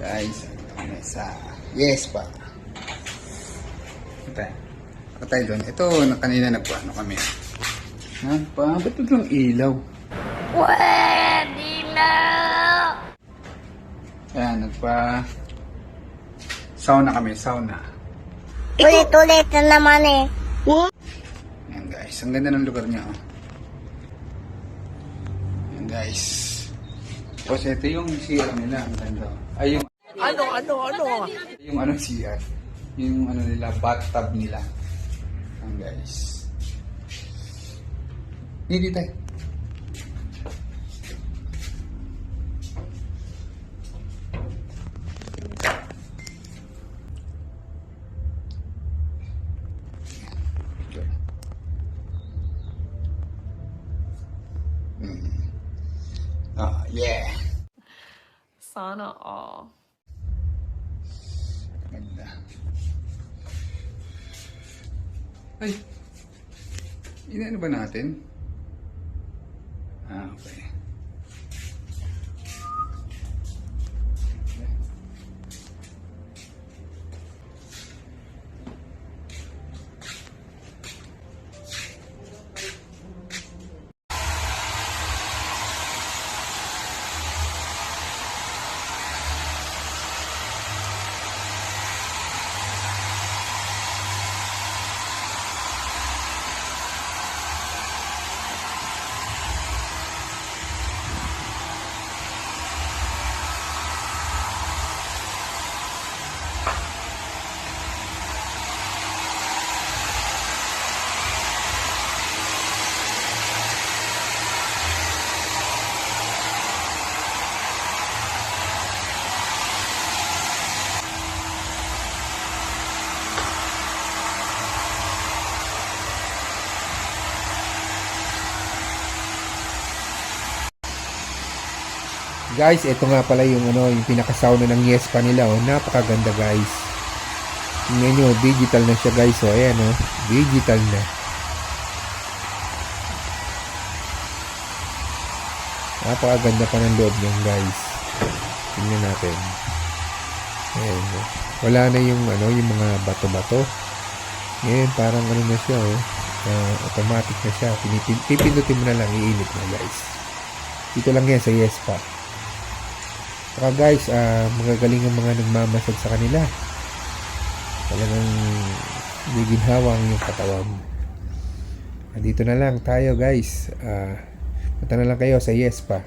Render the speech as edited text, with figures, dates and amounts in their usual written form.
Guys, kami sa yes pa. Tayo doon. Ito, kanina nagpaano kami. Ba't biglang ilaw? Pwede na! Ayan, sauna kami, sauna. Ulit-ulit na naman eh. Ayan guys, ang ganda ng lugar niya. Oh. Ayan guys. Tapos ito yung CR nila, ang ganda. Ay, yung Yung CR. Yung nila, bathtub nila. Ayan guys. Hindi tayo. Yeah. Sana all. Ganda. Ay. Inaano ba natin? Okay. Guys, ito nga pala yung yung pinaka-sauna ng Yes pa nila, oh. Napakaganda, guys. Tingnan nyo, digital na siya, guys, oh. Ayan, oh. Digital na. Napakaganda pa ng loob niyan, guys. Tingnan natin. Ayan, oh. Wala na yung yung mga bato-bato. Ngayon, parang na siya, oh. Automatic na siya. Pipindutin mo na lang, iinit na, guys. Dito lang yan sa Yes pa. Saka guys, magagaling ang mga nagmamasad sa kanila. Talagang giginhawa ang iyong katawan. Dito na lang tayo guys. Punta na lang kayo sa Yes pa.